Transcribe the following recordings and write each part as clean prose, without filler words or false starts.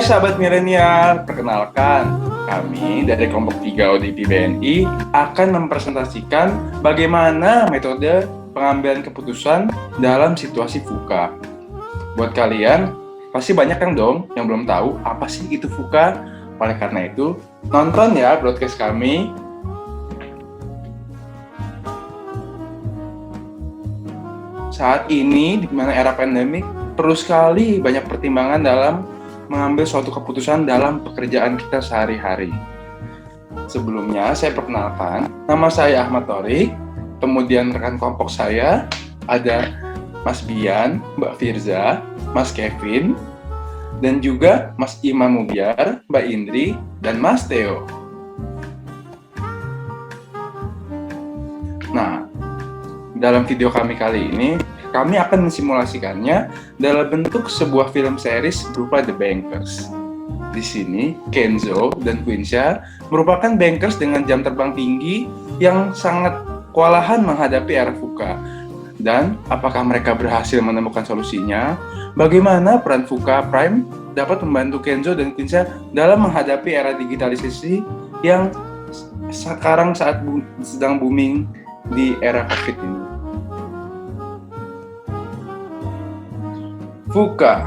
Hai sahabat milenial, perkenalkan kami dari kelompok 3 ODP BNI akan mempresentasikan bagaimana metode pengambilan keputusan dalam situasi VUCA. Buat kalian, pasti banyak yang belum tahu apa sih itu VUCA. Oleh karena itu, nonton ya broadcast kami. Saat ini, di mana era pandemik, perlu sekali banyak pertimbangan dalam mengambil suatu keputusan dalam pekerjaan kita sehari-hari. Sebelumnya, saya perkenalkan, nama saya Ahmad Thorik, kemudian rekan kelompok saya ada Mas Bian, Mbak Firza, Mas Kevin, dan juga Mas Imam Mubiar, Mbak Indri, dan Mas Theo. Nah, dalam video kami kali ini, kami akan mensimulasikannya dalam bentuk sebuah film series berupa The Bankers. Di sini, Kenzo dan Quincia merupakan bankers dengan jam terbang tinggi yang sangat kewalahan menghadapi era VUCA. Dan apakah mereka berhasil menemukan solusinya? Bagaimana peran VUCA Prime dapat membantu Kenzo dan Quincia dalam menghadapi era digitalisasi yang sekarang sedang booming di era COVID ini? VUCA.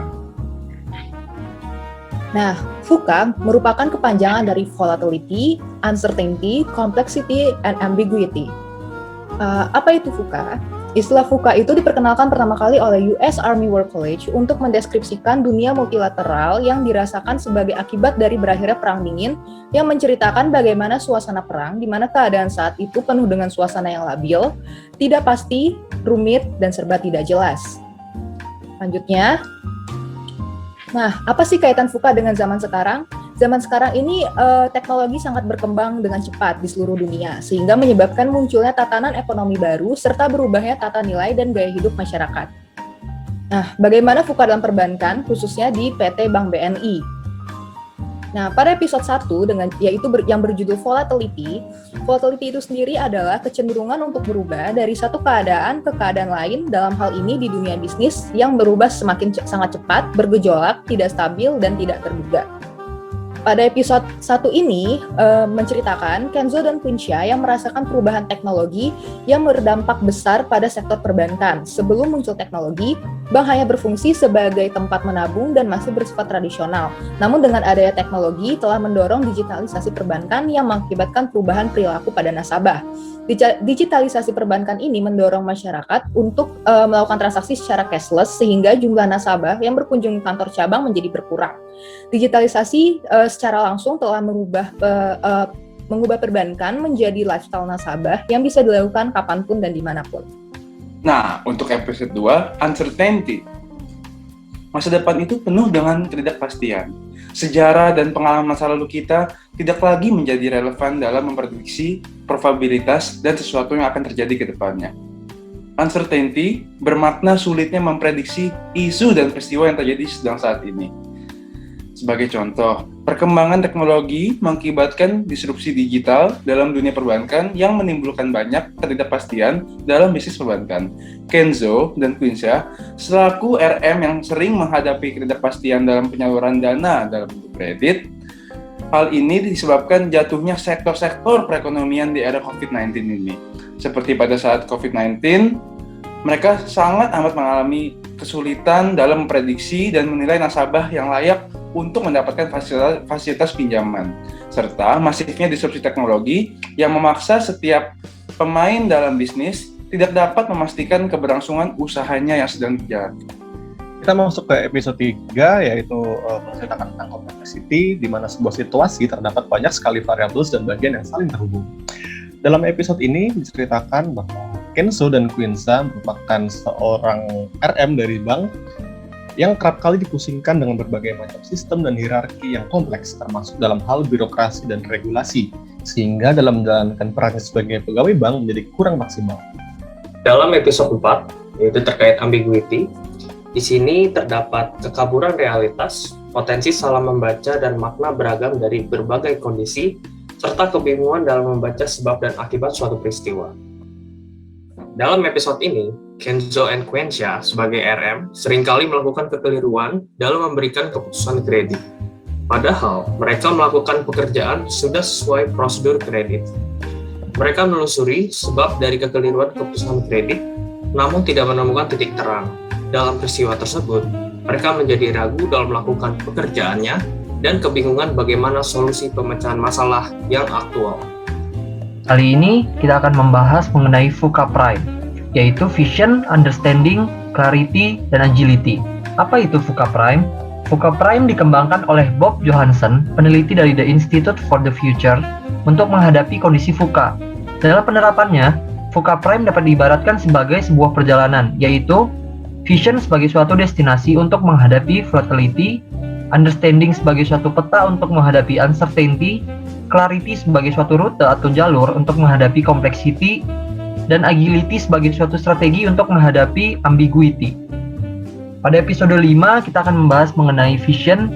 Nah, VUCA merupakan kepanjangan dari Volatility, Uncertainty, Complexity, and Ambiguity. Apa itu VUCA? Istilah VUCA itu diperkenalkan pertama kali oleh US Army War College untuk mendeskripsikan dunia multilateral yang dirasakan sebagai akibat dari berakhirnya Perang Dingin, yang menceritakan bagaimana suasana perang di mana keadaan saat itu penuh dengan suasana yang labil, tidak pasti, rumit, dan serba tidak jelas. Selanjutnya, nah apa sih kaitan VUCA dengan zaman sekarang? Zaman sekarang ini teknologi sangat berkembang dengan cepat di seluruh dunia, sehingga menyebabkan munculnya tatanan ekonomi baru serta berubahnya tata nilai dan gaya hidup masyarakat. Nah, bagaimana VUCA dalam perbankan, khususnya di PT Bank BNI? Nah, pada episode 1 yaitu yang berjudul Volatility itu sendiri adalah kecenderungan untuk berubah dari satu keadaan ke keadaan lain, dalam hal ini di dunia bisnis yang berubah sangat cepat, bergejolak, tidak stabil, dan tidak terduga. Pada episode 1 ini menceritakan Kenzo dan Quincia yang merasakan perubahan teknologi yang berdampak besar pada sektor perbankan. Sebelum muncul teknologi, bank hanya berfungsi sebagai tempat menabung dan masih bersifat tradisional. Namun dengan adanya teknologi telah mendorong digitalisasi perbankan yang mengakibatkan perubahan perilaku pada nasabah. Digitalisasi perbankan ini mendorong masyarakat untuk melakukan transaksi secara cashless sehingga jumlah nasabah yang berkunjung kantor cabang menjadi berkurang. Digitalisasi secara langsung telah mengubah perbankan menjadi lifestyle nasabah yang bisa dilakukan kapanpun dan dimanapun. Nah, untuk episode 2, Uncertainty. Masa depan itu penuh dengan ketidakpastian. Sejarah dan pengalaman masa lalu kita tidak lagi menjadi relevan dalam memprediksi probabilitas dan sesuatu yang akan terjadi ke depannya. Uncertainty bermakna sulitnya memprediksi isu dan peristiwa yang terjadi sedang saat ini. Sebagai contoh, perkembangan teknologi mengakibatkan disrupsi digital dalam dunia perbankan yang menimbulkan banyak ketidakpastian dalam bisnis perbankan. Kenzo dan Quincia selaku RM yang sering menghadapi ketidakpastian dalam penyaluran dana dalam bentuk kredit. Hal ini disebabkan jatuhnya sektor-sektor perekonomian di era COVID-19 ini. Seperti pada saat COVID-19, mereka sangat amat mengalami kesulitan dalam memprediksi dan menilai nasabah yang layak untuk mendapatkan fasilitas pinjaman, serta masifnya disrupsi teknologi yang memaksa setiap pemain dalam bisnis tidak dapat memastikan keberlangsungan usahanya yang sedang berjalan. Kita masuk ke episode 3, yaitu menceritakan tentang complexity, di mana sebuah situasi terdapat banyak sekali variabel dan bagian yang saling terhubung. Dalam episode ini diceritakan bahwa Kenzo dan Quincia merupakan seorang RM dari bank yang kerap kali dipusingkan dengan berbagai macam sistem dan hierarki yang kompleks, termasuk dalam hal birokrasi dan regulasi, sehingga dalam menjalankan perannya sebagai pegawai bank menjadi kurang maksimal. Dalam episode 4, yaitu terkait ambiguity, di sini terdapat kekaburan realitas, potensi salah membaca dan makna beragam dari berbagai kondisi, serta kebingungan dalam membaca sebab dan akibat suatu peristiwa. Dalam episode ini, Kenzo dan Quincia sebagai RM seringkali melakukan kekeliruan dalam memberikan keputusan kredit. Padahal mereka melakukan pekerjaan sudah sesuai prosedur kredit. Mereka menelusuri sebab dari kekeliruan keputusan kredit, namun tidak menemukan titik terang. Dalam peristiwa tersebut, mereka menjadi ragu dalam melakukan pekerjaannya dan kebingungan bagaimana solusi pemecahan masalah yang aktual. Kali ini kita akan membahas mengenai VUCA Prime, yaitu Vision, Understanding, Clarity, dan Agility. Apa itu VUCA Prime? VUCA Prime dikembangkan oleh Bob Johansen, peneliti dari The Institute for the Future, untuk menghadapi kondisi VUCA. Dalam penerapannya, VUCA Prime dapat diibaratkan sebagai sebuah perjalanan, yaitu Vision sebagai suatu destinasi untuk menghadapi volatility, Understanding sebagai suatu peta untuk menghadapi uncertainty, Clarity sebagai suatu rute atau jalur untuk menghadapi complexity, dan Agility sebagai suatu strategi untuk menghadapi ambiguity. Pada episode 5, kita akan membahas mengenai vision,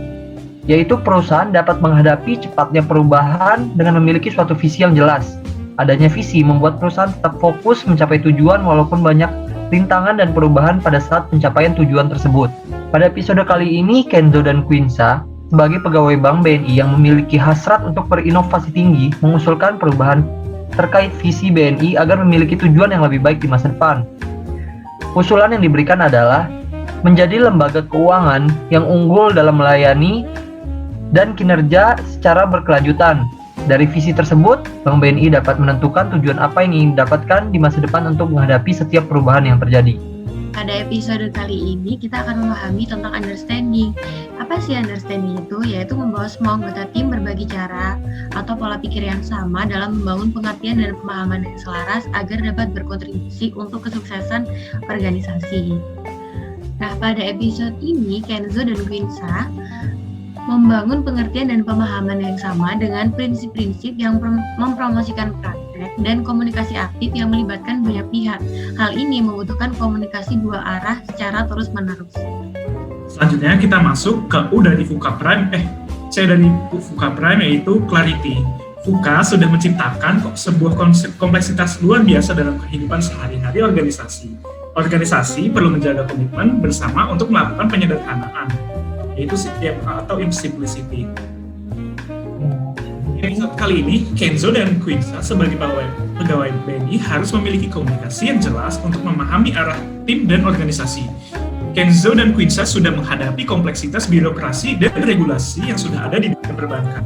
yaitu perusahaan dapat menghadapi cepatnya perubahan dengan memiliki suatu visi yang jelas. Adanya visi membuat perusahaan tetap fokus mencapai tujuan walaupun banyak rintangan dan perubahan pada saat pencapaian tujuan tersebut. Pada episode kali ini, Kenzo dan Quinsa, sebagai pegawai Bank BNI yang memiliki hasrat untuk berinovasi tinggi, mengusulkan perubahan terkait visi BNI agar memiliki tujuan yang lebih baik di masa depan. Usulan yang diberikan adalah menjadi lembaga keuangan yang unggul dalam melayani dan kinerja secara berkelanjutan. Dari visi tersebut, Bank BNI dapat menentukan tujuan apa yang ingin didapatkan di masa depan untuk menghadapi setiap perubahan yang terjadi. Pada episode kali ini, kita akan memahami tentang understanding. Apa sih understanding itu? Yaitu membawa semua anggota tim berbagi cara atau pola pikir yang sama dalam membangun pengertian dan pemahaman yang selaras agar dapat berkontribusi untuk kesuksesan organisasi. Nah, pada episode ini, Kenzo dan Quinsa membangun pengertian dan pemahaman yang sama dengan prinsip-prinsip yang mempromosikan praktek dan komunikasi aktif yang melibatkan banyak pihak. Hal ini membutuhkan komunikasi dua arah secara terus-menerus. Selanjutnya kita masuk ke U dari VUCA Prime, C dari VUCA Prime yaitu Clarity. VUCA sudah menciptakan sebuah kompleksitas luar biasa dalam kehidupan sehari-hari organisasi. Organisasi perlu menjaga komitmen bersama untuk melakukan penyederhanaan, yaitu atau simplicity. Episode kali ini, Kenzo dan Quinsa sebagai pegawai BNI harus memiliki komunikasi yang jelas untuk memahami arah tim dan organisasi. Kenzo dan Quinsa sudah menghadapi kompleksitas birokrasi dan regulasi yang sudah ada di dunia perbankan.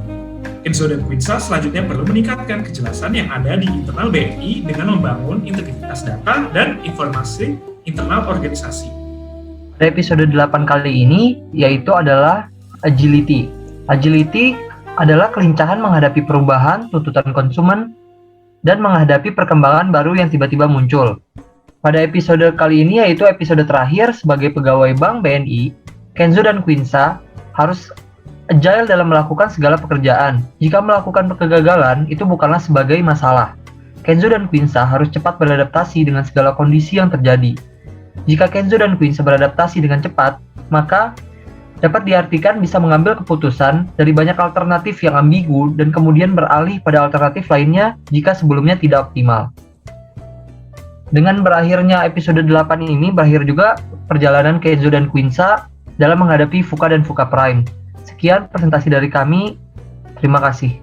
Kenzo dan Quinsa selanjutnya perlu meningkatkan kejelasan yang ada di internal BNI dengan membangun integritas data dan informasi internal organisasi. Pada episode 8 kali ini, yaitu adalah Agility. Agility adalah kelincahan menghadapi perubahan, tuntutan konsumen, dan menghadapi perkembangan baru yang tiba-tiba muncul. Pada episode kali ini, yaitu episode terakhir sebagai pegawai Bank BNI, Kenzo dan Quinsa harus agile dalam melakukan segala pekerjaan. Jika melakukan kegagalan, itu bukanlah sebagai masalah. Kenzo dan Quinsa harus cepat beradaptasi dengan segala kondisi yang terjadi. Jika Kenzo dan Quinsa beradaptasi dengan cepat, maka dapat diartikan bisa mengambil keputusan dari banyak alternatif yang ambigu dan kemudian beralih pada alternatif lainnya jika sebelumnya tidak optimal. Dengan berakhirnya episode 8 ini, berakhir juga perjalanan Kenzo dan Quinsa dalam menghadapi VUCA dan VUCA Prime. Sekian presentasi dari kami. Terima kasih.